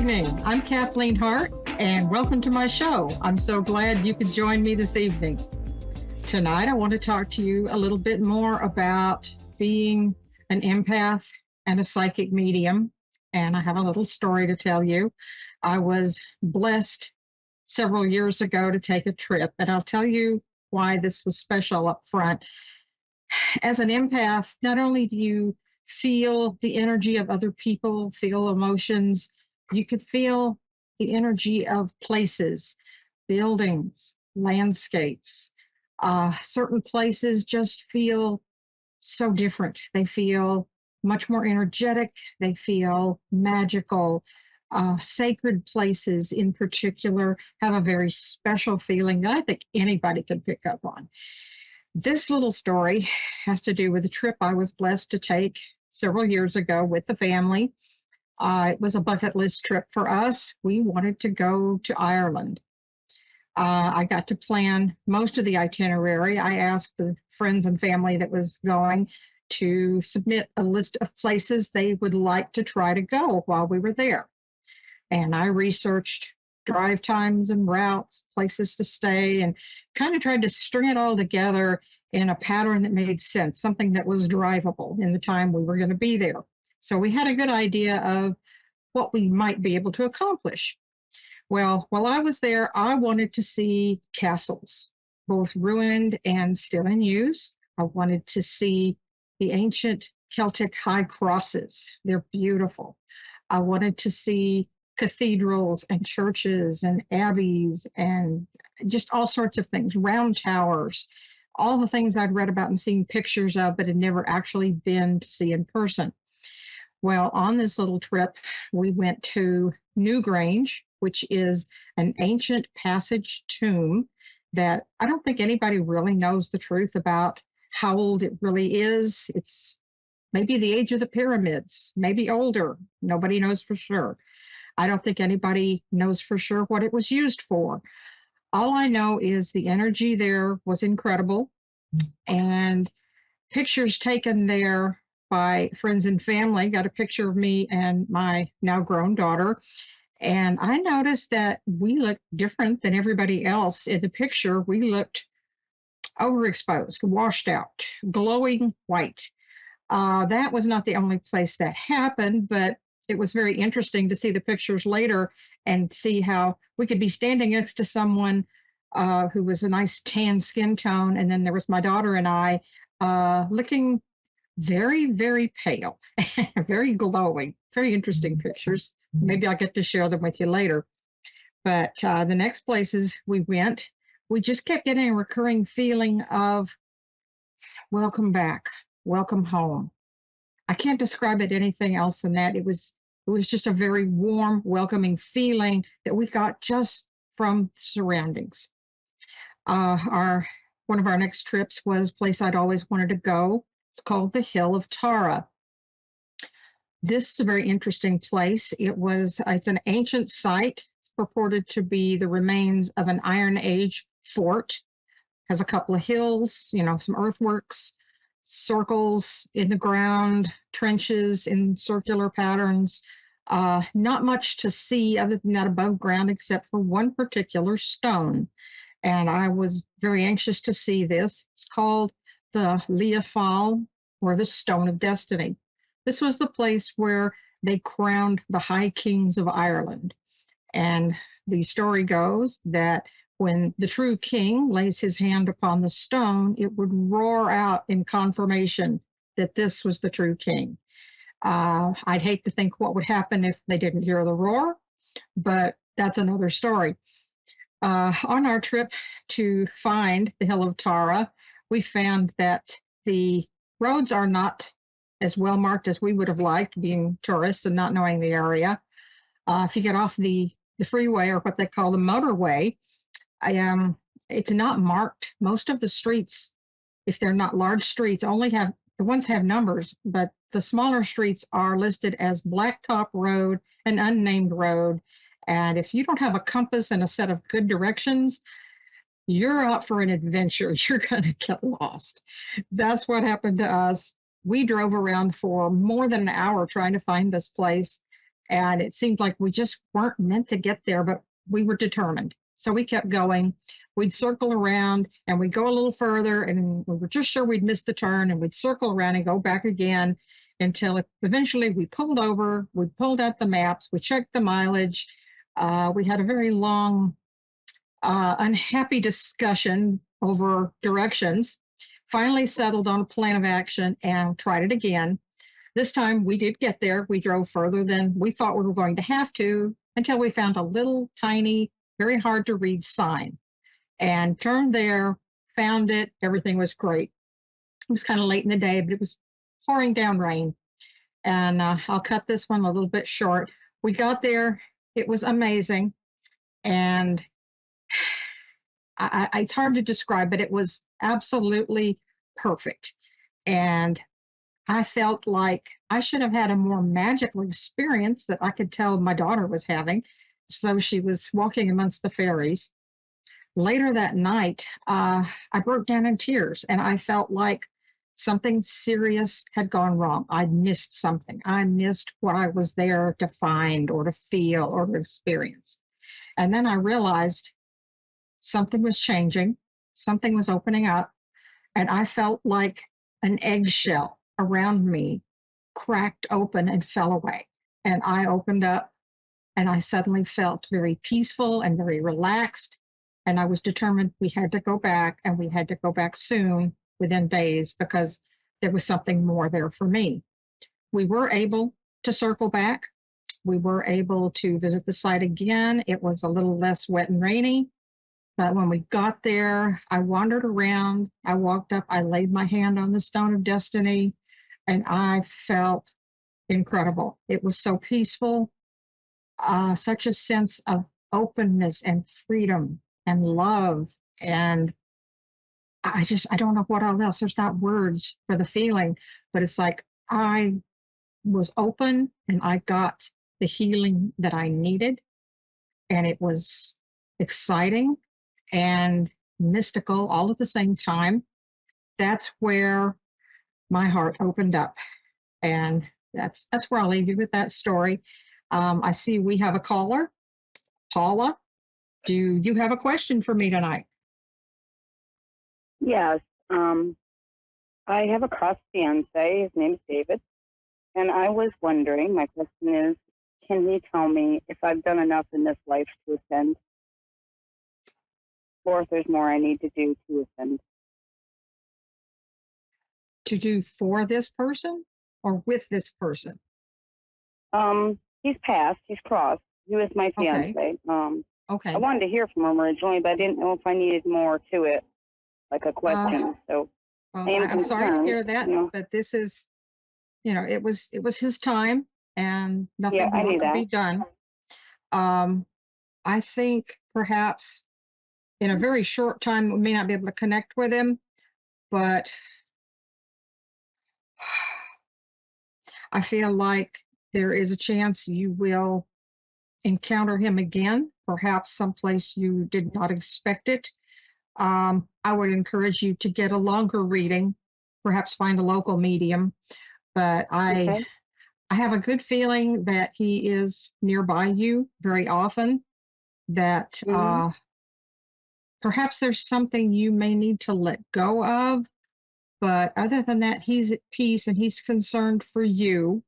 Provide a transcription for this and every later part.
evening. I'm Kathleen Hart, and welcome to my show. I'm so glad you could join me this evening. Tonight, I want to talk to you a little bit more about being an empath and a psychic medium, and I have a little story to tell you. I was blessed several years ago to take a trip, and I'll tell you why this was special up front. As an empath, not only do you feel the energy of other people, feel emotions, you could feel the energy of places, buildings, landscapes. Certain places just feel so different. They feel much more energetic. They feel magical. Sacred places in particular have a very special feeling that I think anybody can pick up on. This little story has to do with a trip I was blessed to take several years ago with the family. It was a bucket list trip for us. We wanted to go to Ireland. I got to plan most of the itinerary. I asked the friends and family that was going to submit a list of places they would like to try to go while we were there. And I researched drive times and routes, places to stay, and kind of tried to string it all together in a pattern that made sense, something that was drivable in the time we were going to be there. So we had a good idea of what we might be able to accomplish. Well, while I was there, I wanted to see castles, both ruined and still in use. I wanted to see the ancient Celtic high crosses. They're beautiful. I wanted to see cathedrals and churches and abbeys and just all sorts of things, round towers, all the things I'd read about and seen pictures of, but had never actually been to see in person. Well, on this little trip, we went to Newgrange, which is an ancient passage tomb that I don't think anybody really knows the truth about how old it really is. It's maybe the age of the pyramids, maybe older. Nobody knows for sure. I don't think anybody knows for sure what it was used for. All I know is the energy there was incredible, and pictures taken there by friends and family. Got a picture of me and my now grown daughter, and I noticed that we looked different than everybody else in the picture. We looked overexposed, washed out, glowing white. That was not the only place that happened, but it was very interesting to see the pictures later and see how we could be standing next to someone who was a nice tan skin tone. And then there was my daughter and I looking very, very pale, very glowing, very interesting pictures. Maybe I'll get to share them with you later. But the next places we went, we just kept getting a recurring feeling of welcome back, welcome home. I can't describe it anything else than that. It was just a very warm, welcoming feeling that we got just from surroundings. One of our next trips was a place I'd always wanted to go. It's called the Hill of Tara. This is a very interesting place. It's an ancient site. It's purported to be the remains of an Iron Age fort. Has a couple of hills, some earthworks, circles in the ground, trenches in circular patterns. Not much to see other than that above ground, except for one particular stone. And I was very anxious to see this. It's called the Leafal, or the Stone of Destiny. This was the place where they crowned the High Kings of Ireland. And the story goes that when the true king lays his hand upon the stone, it would roar out in confirmation that this was the true king. I'd hate to think what would happen if they didn't hear the roar, but that's another story. On our trip to find the Hill of Tara, we found that the roads are not as well marked as we would have liked, being tourists and not knowing the area. If you get off the freeway, or what they call the motorway, it's not marked. Most of the streets, if they're not large streets, the ones have numbers, but the smaller streets are listed as Blacktop Road and Unnamed Road. And if you don't have a compass and a set of good directions, you're out for an adventure. You're going to get lost. That's what happened to us. We drove around for more than an hour trying to find this place. And it seemed like we just weren't meant to get there, but we were determined. So we kept going. We'd circle around and we'd go a little further, and we were just sure we'd miss the turn, and we'd circle around and go back again until eventually we pulled over. We pulled out the maps. We checked the mileage. We had a very long, unhappy discussion over directions. Finally settled on a plan of action and tried it again. This time we did get there. We drove further than we thought we were going to have to until we found a little tiny, very hard to read sign and turned there, found it. Everything was great. It was kind of late in the day, but it was pouring down rain. And I'll cut this one a little bit short. We got there. It was amazing. And it's hard to describe, but it was absolutely perfect. And I felt like I should have had a more magical experience that I could tell my daughter was having. So she was walking amongst the fairies. Later that night, I broke down in tears, and I felt like something serious had gone wrong. I'd missed something. I missed what I was there to find or to feel or to experience. And then I realized something was changing, something was opening up, and I felt like an eggshell around me cracked open and fell away. And I opened up, and I suddenly felt very peaceful and very relaxed. And I was determined we had to go back, and we had to go back soon, within days, because there was something more there for me. We were able to circle back. We were able to visit the site again. It was a little less wet and rainy. But when we got there, I wandered around. I walked up. I laid my hand on the stone of destiny, and I felt incredible. It was so peaceful, such a sense of openness and freedom and love. And I don't know what else. There's not words for the feeling, but it's like I was open and I got the healing that I needed. And it was exciting and mystical all at the same time. That's where my heart opened up. And that's where I'll leave you with that story. I see we have a caller. Paula, do you have a question for me tonight? Yes. I have a cross fiance. His name is David. And I was wondering, my question is, can he tell me if I've done enough in this life to ascend? Or if there's more I need to do to ascend? To do for this person or with this person? He's passed. He's crossed. He was my fiance. Okay. I wanted to hear from him originally, but I didn't know if I needed more to it, like a question. Well, I'm sorry to hear that, but this is, it was his time, and nothing more could be done. I think perhaps in a very short time we may not be able to connect with him, but I feel like there is a chance you will encounter him again, perhaps someplace you did not expect it. I would encourage you to get a longer reading, perhaps find a local medium. But I have a good feeling that he is nearby you very often, that perhaps there's something you may need to let go of. But other than that, he's at peace and he's concerned for you.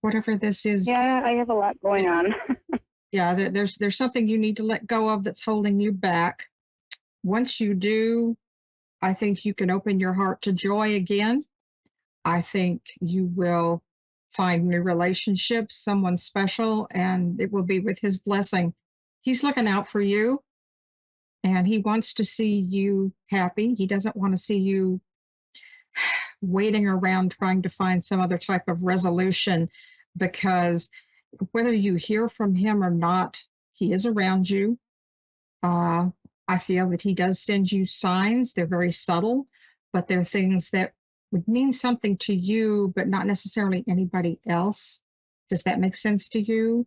Whatever this is. Yeah, I have a lot going on. Yeah, there's something you need to let go of that's holding you back. Once you do, I think you can open your heart to joy again. I think you will find new relationships, someone special, and it will be with his blessing. He's looking out for you, and he wants to see you happy. He doesn't want to see you waiting around trying to find some other type of resolution, because whether you hear from him or not, he is around you. I feel that he does send you signs. They're very subtle, but they're things that would mean something to you, but not necessarily anybody else. Does that make sense to you?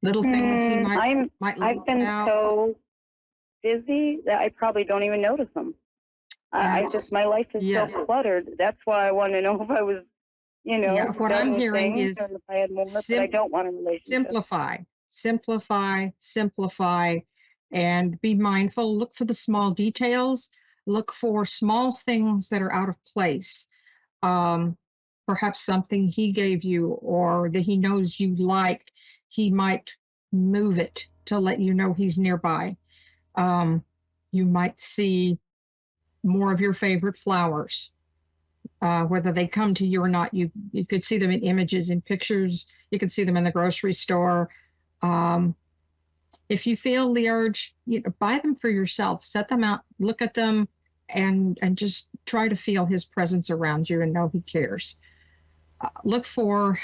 Little things he might I've been so busy that I probably don't even notice them. My life is so cluttered. That's why I want to know if I was Yeah, what I'm done with hearing things, is or if I had more, but I don't want a relationship. simplify, and be mindful. Look for the small details. Look for small things that are out of place. Um, Perhaps something he gave you or that he knows you like, he might move it to let you know he's nearby. Um, you might see more of your favorite flowers. Whether they come to you or not, you could see them in images, in pictures. You could see them in the grocery store. Um, if you feel the urge, buy them for yourself. Set them out, look at them, and just try to feel his presence around you and know he cares. Look for.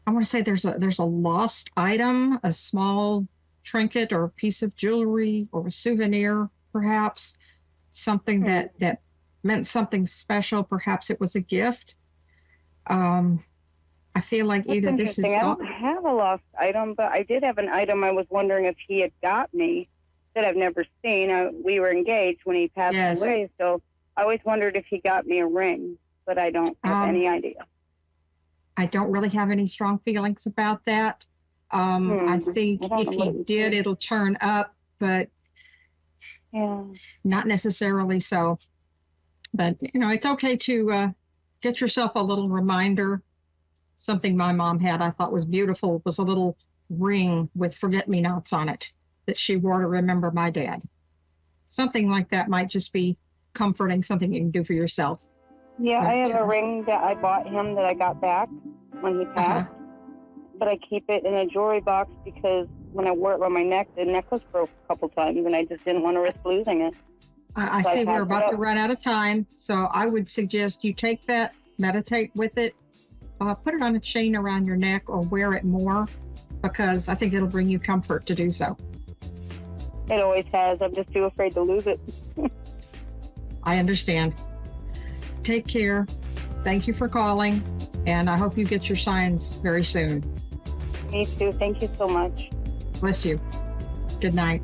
I want to say there's a lost item, a small trinket or a piece of jewelry or a souvenir, perhaps something that meant something special. Perhaps it was a gift. I feel like That's either this is interesting. I don't have a lost item, but I did have an item I was wondering if he had got me that I've never seen. We were engaged when he passed Yes. away, so I always wondered if he got me a ring, but I don't have any idea. I don't really have any strong feelings about that. I think I don't if know he what it would did, be. it'll turn up, but Yeah. not necessarily so. But it's okay to get yourself a little reminder. Something my mom had I thought was beautiful was a little ring with forget-me-nots on it that she wore to remember my dad. Something like that might just be comforting, something you can do for yourself. Yeah, I have But, a ring that I bought him that I got back when he passed, but I keep it in a jewelry box because when I wore it around my neck, the necklace broke a couple times, and I just didn't want to risk losing it. I So I say we're packed it about to up. run out of time, so I would suggest you take that, meditate with it, put it on a chain around your neck or wear it more, because I think it'll bring you comfort to do so. It always has. I'm just too afraid to lose it. I understand. Take care. Thank you for calling, and I hope you get your signs very soon. Me too. Thank you so much. Bless you. Good night.